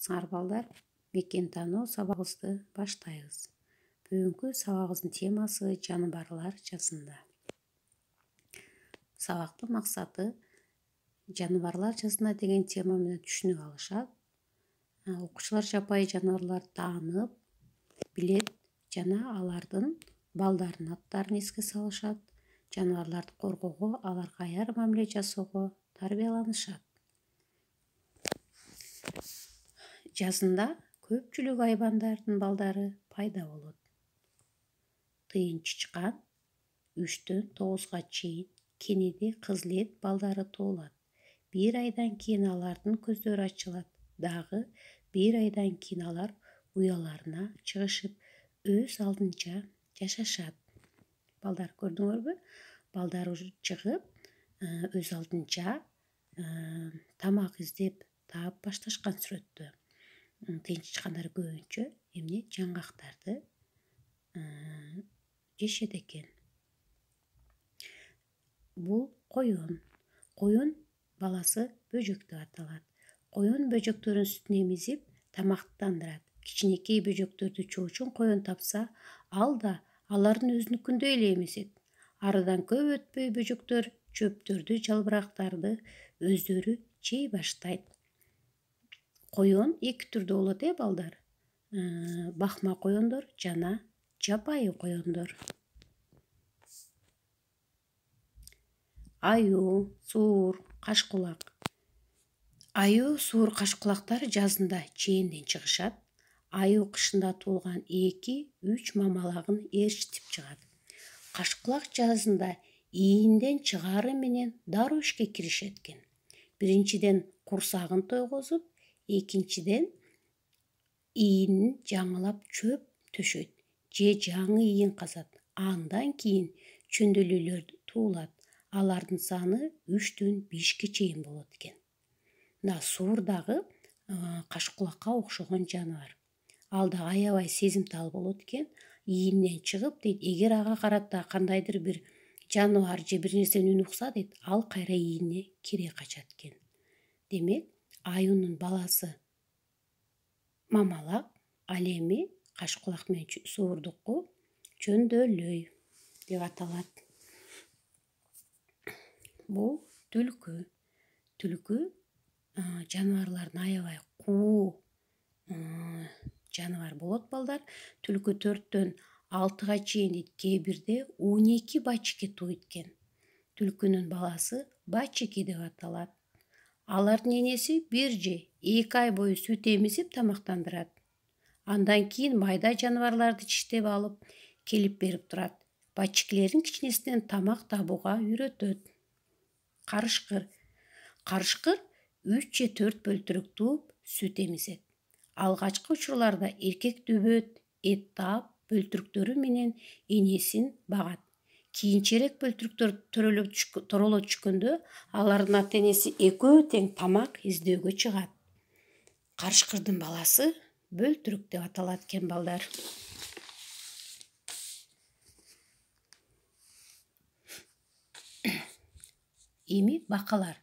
Саламатсыңар балдар, мекен тануу сабагыбызды баштайбыз. Бүгүнкү сабагыбыздын темасы жаныбарлар жазында. Сабактын максаты жаныбарлар жазында деген тема менен түшүнүк алышат. Окуучулар жапайы жаныбарларды таанып, билет жана алардын балдарынын аттарын эске салышат. Жаныбарларды коргоого, аларга аяр мамиле жасоого тарбияланышат. Жазында көпчүлүк айбандардын балдары пайда болот. Тыйын чычкан 3-9 чейин кенеди кызыл эт балдары туулат. 1 айдан кийин алардын көздөрү ачылат. Дагы 1 айдан кийин алар уяларына чыгышып, өз алдынча жашашат. Балдар көрдүңөрбү? Балдар чыгып, өз алдынча тамак издеп таап башташкан сүрөттө. Тыйын чычкандар көбүнчө эмне жаңгактарды жешет экен. Бул коюн. Коюн баласы бөжөк деп аталат. Коюн бөжөктөрдүн сүтүн эмизип тамактандырат. Кичинекей бөжөктөрдү чоочун коюн тапса, ал да алардын өзүнүкүндөй эле эмизет. Арыдан көп өтпөй бөжөктөр чөптөрдү, жалбырактарды өздөрү жей баштайт. Коюн эки түрдүү болот, балдар. Бакма коюндор жана жапайы коюндор. Аюу, суур, кашкулак. Аюу, суур, кашкулактар жазында чээнден чыгышат. Аюу кышында туулган 2-3 мамалагын ээрчитип чыгат. Кашкулак жазында ийинден чыгаары менен дароо ишке киришет экен. Биринчиден курсагын тойгозуп, экинчиден ийинин жаңылап чөп төшөйт же жаңы ийин казат. Андан кийин чөндөлүүлөр туулат. Алардын саны 3-5 чейин болот экен. Суур дагы кашкулакка окшогон жаныбар. Ал да аябай сезимтал болот экен. Ийинен чыгып дейт, эгер ага карата кандайдыр бир жаныбар же бир нерсени үн укса дейт, ал кайра ийинине кире качат экен. Демек, аюунун баласы мамалак, ал эми кашкулак менен суурдуку чөндөлөй деп аталат. Бул түлкү. Түлкү жаныбарлардын аябай куу жаныбар болот, балдар. Түлкү 4-6 чейин дейт, кээ бирде 12 бачеке тууйт экен. Түлкүнүн баласы бачеке деп аталат. Алардын энеси 1 же 2 ай бою сүт эмизип тамактандырат. Андан кийин майда жаныбарларды чиштеп алып келип берип турат. Бачекелердин кичинесинен тамак табууга үйрөтөт. Карышкыр. Карышкыр 3 же 4 бөлтүрүк тууп сүт эмизет. Алгачкы учурларда эркек дөбөт, эт таап, бөлтүрүктөрү менен энесин багат. Кийинчерээк бөлтүрүктөр төрөлө түшкөндө алардын ата-энеси экөө тең тамак издөөгө чыгат. Карышкырдын баласы бөлтүрүк деп аталат экен, балдар. Эми бакалар.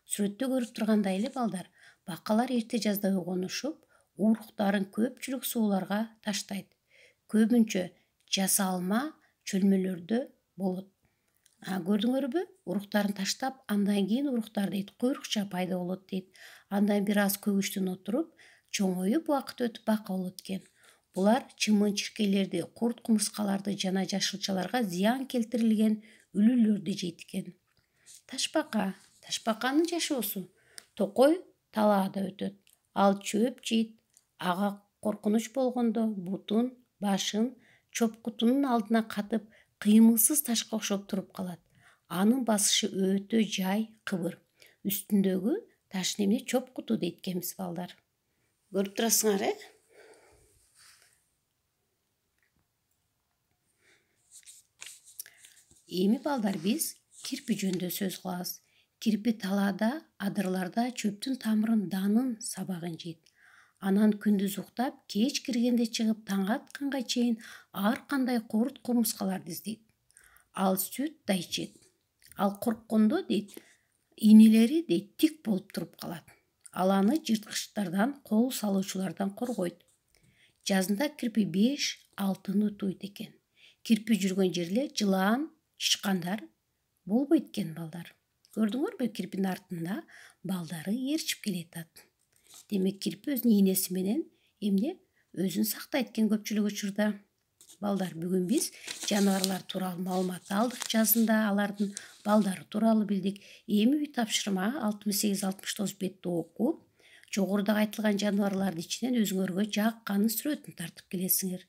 Сүрөттө көрүп тургандай эле, балдар, бакалар эрте жазда уйгонушуп, уруктарын көпчүлүк сууларга таштайт. Көбүнчө жасалма чөлмөлөрдө болот. Көрдүңөрбү? Уруктарын таштап, андан кийин уруктар дейт куйрукча пайда болот дейт. Андан бир аз көгүчтөн отуруп, чоңоюп, убакыт өтүп бака болот экен. Булар чымын-чиркейлерди, курт-кумурскаларды жана жашылчаларга зыян келтирилген үлүлөрдү жейт экен. Ташбака. Ташбаканын жашоосу токой талаада өтөт. Ал чөп жейт. Ага коркунуч болгондо бутун, башын чопкутунун алдына катып, кыймылсыз ташка окшоп туруп калат. Анын басышы өтө жай, кыбыр. Үстүндөгү ташын эмне чопкуту дейт экенбиз, балдар. Көрүп турасыңар, Эми, балдар, биз кирпи жөнүндө сөз кылабыз. Кирпи талаада, адырларда чөптүн тамырын, данын, сабагын жейт. Анан күндүз уктап, кеч киргенде чыгып, таң атканга чейин ар кандай курт-кумурскаларды издейт. Ал сүт да ичет. Ал корккондо дейт, инелери дейт тик болуп туруп калат. Ал аны жырткычтардан, кол салуучулардан коргойт. Жазында кирпи 5-6 утуйт экен. Кирпи жүргөн жерде жылан, чычкандар болбойт экен балдар. Көрдүңөрбү, кирпинин артында балдары ээрчип келатат. Демек кирпи өзүнүн ийнеси менен эмне өзүн сактайт экен көпчүлүк учурда. Балдар, бүгүн биз жаныбарлар тууралуу маалымат алдык жазында, алардын балдары тууралуу билдик. Эми үй тапшырма 68-69 бетти окуп, жогоруда айтылган жаныбарлардын ичинен өзүңөргө жакканын сүрөтүн тартып келесиңер.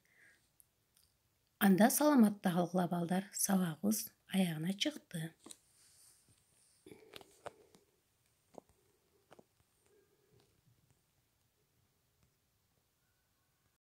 Анда саламатта калгыла балдар, сабагыбыз аягына чыкты.